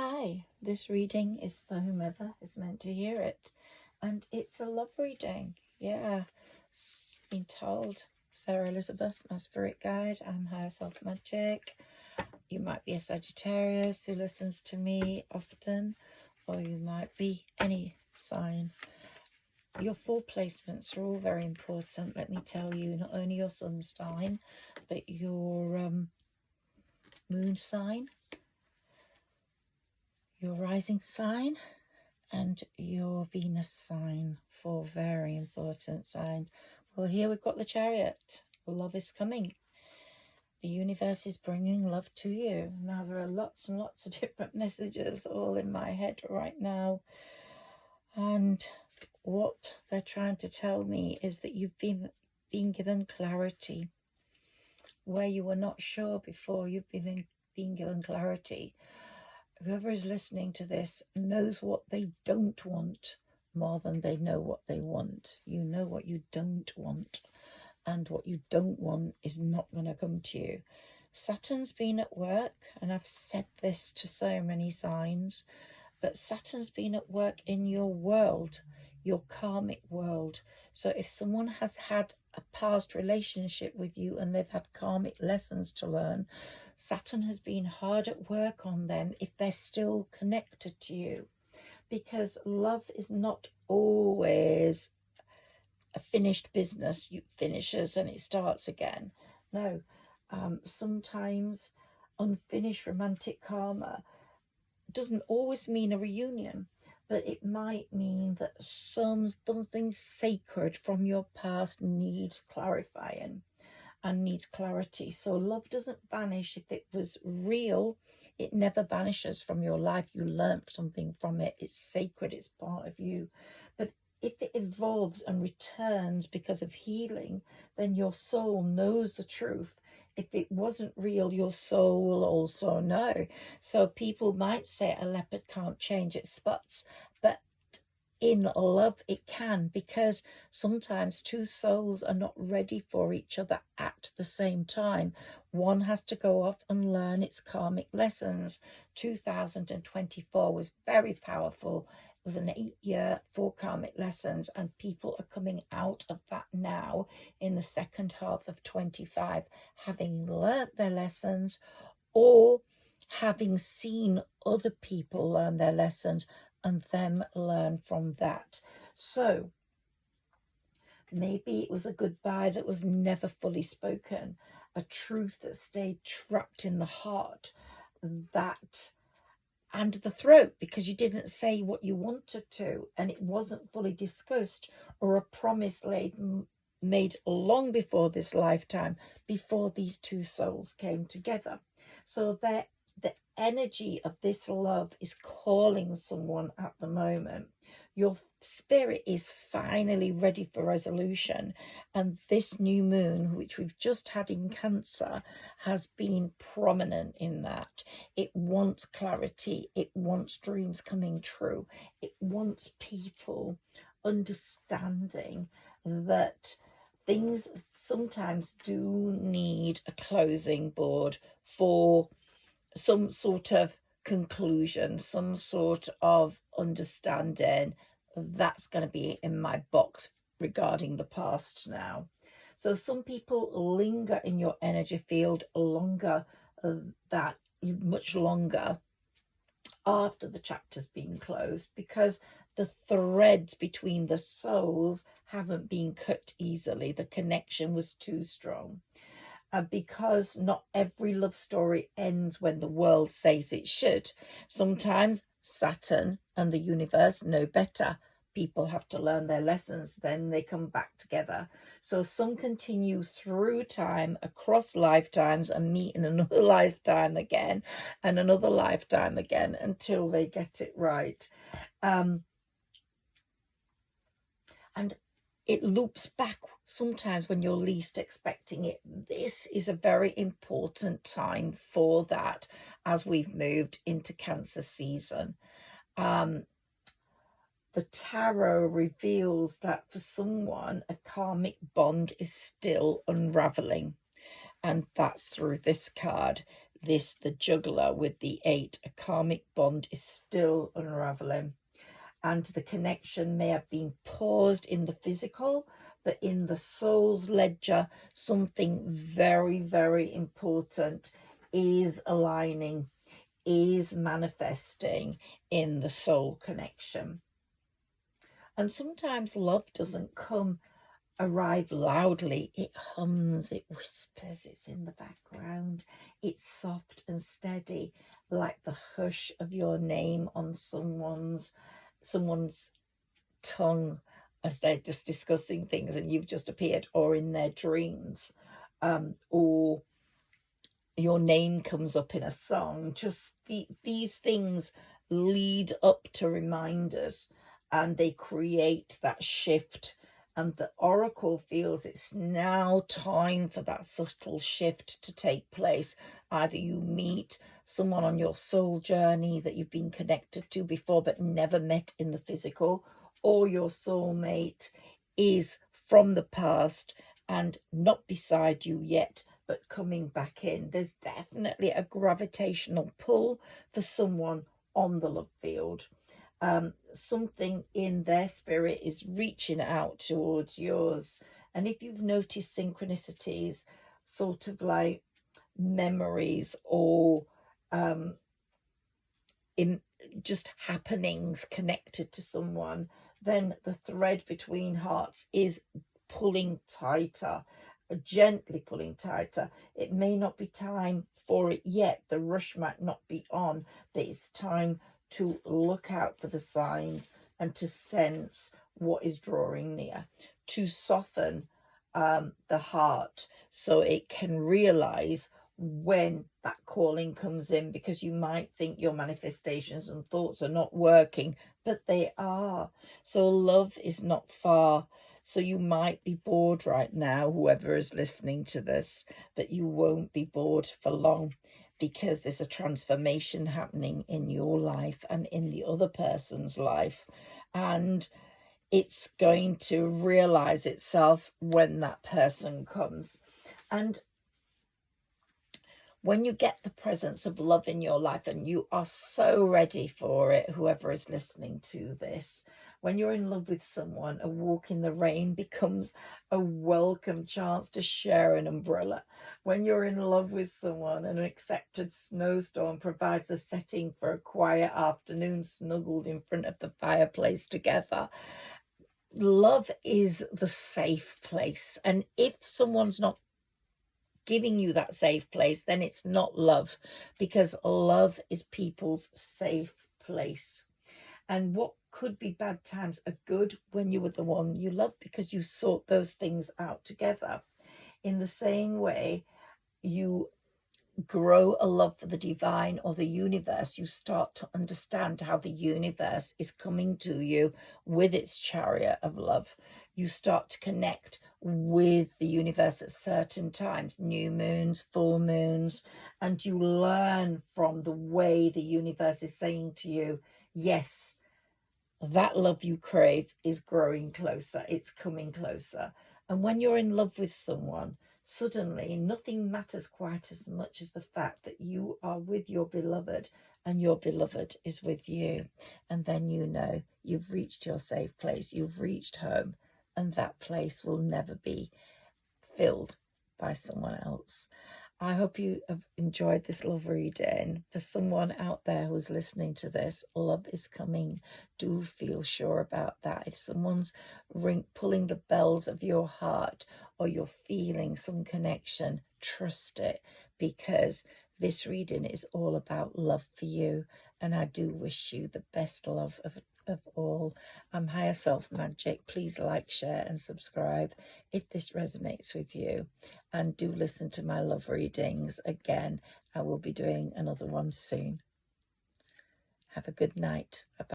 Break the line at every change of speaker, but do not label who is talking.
Hi, this reading is for whomever is meant to hear it, and it's a love reading. Yeah, been told. Sarah Elizabeth, my spirit guide. I'm Higherself Magic. You might be a Sagittarius who listens to me often, or you might be any sign. Your 4 placements are all very important. Let me tell you, not only your sun sign, but your moon sign, your rising sign, and your Venus sign. 4 very important signs. Well, here we've got the Chariot. Love is coming. The universe is bringing love to you. Now, there are lots and lots of different messages all in my head right now. And what they're trying to tell me is that you've been given clarity. Where you were not sure before, you've been given clarity. Whoever is listening to this knows what they don't want more than they know what they want. You know what you don't want, and what you don't want is not going to come to you. Saturn's been at work, and I've said this to so many signs, but Saturn's been at work in your world, your karmic world. So if someone has had a past relationship with you and they've had karmic lessons to learn, Saturn has been hard at work on them if they're still connected to you, because love is not always a finished business. You finishes and it starts again. No, sometimes unfinished romantic karma doesn't always mean a reunion, but it might mean that something sacred from your past needs clarifying and needs clarity. So love doesn't vanish. If it was real, it never vanishes from your life. You learned something from it. It's sacred. It's part of you. But if it evolves and returns because of healing, then your soul knows the truth. If it wasn't real, your soul will also know. So people might say a leopard can't change its spots, but in love it can, because sometimes 2 souls are not ready for each other at the same time. One has to go off and learn its karmic lessons. 2024 was very powerful. It was an 8-year for karmic lessons, and people are coming out of that now in the second half of 25, having learnt their lessons or having seen other people learn their lessons and them learn from that. So maybe it was a goodbye that was never fully spoken, a truth that stayed trapped in the heart, that and the throat, because you didn't say what you wanted to, and it wasn't fully discussed, or a promise made long before this lifetime, before these 2 souls came together. So the energy of this love is calling someone at the moment. Your spirit is finally ready for resolution, and this new moon, which we've just had in Cancer, has been prominent in that. It wants clarity. It wants dreams coming true. It wants people understanding that things sometimes do need a closing board for some sort of conclusion, some sort of understanding. That's going to be in my box regarding the past now. So some people linger in your energy field longer, much longer after the chapter's been closed, because the threads between the souls haven't been cut easily. The connection was too strong. Because not every love story ends when the world says it should. Sometimes Saturn and the universe know better. People have to learn their lessons, then they come back together. So some continue through time, across lifetimes, and meet in another lifetime again, and another lifetime again, until they get it right. And it loops back sometimes when you're least expecting it. This is a very important time for that as we've moved into Cancer season. The tarot reveals that for someone, a karmic bond is still unraveling. And that's through this card. the juggler with the 8, a karmic bond is still unraveling. And the connection may have been paused in the physical, but in the soul's ledger, something very, very important is aligning, is manifesting in the soul connection. And sometimes love doesn't arrive loudly. It hums, it whispers, it's in the background. It's soft and steady, like the hush of your name on someone's tongue as they're just discussing things and you've just appeared, or in their dreams, or your name comes up in a song. Just these things lead up to reminders, and they create that shift. And the oracle feels it's now time for that subtle shift to take place. Either you meet someone on your soul journey that you've been connected to before but never met in the physical, or your soulmate is from the past and not beside you yet, but coming back in. There's definitely a gravitational pull for someone on the love field. Something in their spirit is reaching out towards yours. And if you've noticed synchronicities, sort of like memories or in just happenings connected to someone, then the thread between hearts is pulling tighter, gently pulling tighter. It may not be time for it yet. The rush might not be on, but it's time to look out for the signs and to sense what is drawing near, to soften the heart so it can realize when that calling comes in, because you might think your manifestations and thoughts are not working, but they are. So love is not far. So you might be bored right now, whoever is listening to this, but you won't be bored for long, because there's a transformation happening in your life and in the other person's life. And it's going to realize itself when that person comes. And when you get the presence of love in your life and you are so ready for it, whoever is listening to this, when you're in love with someone, a walk in the rain becomes a welcome chance to share an umbrella. When you're in love with someone, an accepted snowstorm provides the setting for a quiet afternoon snuggled in front of the fireplace together. Love is the safe place. And if someone's not giving you that safe place, then it's not love, because love is people's safe place. And what could be bad times are good when you were the one you love, because you sort those things out together. In the same way, you grow a love for the divine or the universe, you start to understand how the universe is coming to you with its chariot of love. You start to connect with the universe at certain times, new moons, full moons, and you learn from the way the universe is saying to you, yes, that love you crave is growing closer, it's coming closer. And when you're in love with someone, suddenly nothing matters quite as much as the fact that you are with your beloved and your beloved is with you. And then you know you've reached your safe place, you've reached home, and that place will never be filled by someone else. I hope you have enjoyed this love reading. For someone out there who's listening to this, love is coming. Do feel sure about that. If someone's pulling the bells of your heart, or you're feeling some connection, trust it, because this reading is all about love for you. And I do wish you the best love of all. I'm Higher Self Magic. Please like, share and subscribe if this resonates with you. And do listen to my love readings again. I will be doing another one soon. Have a good night. Bye-bye.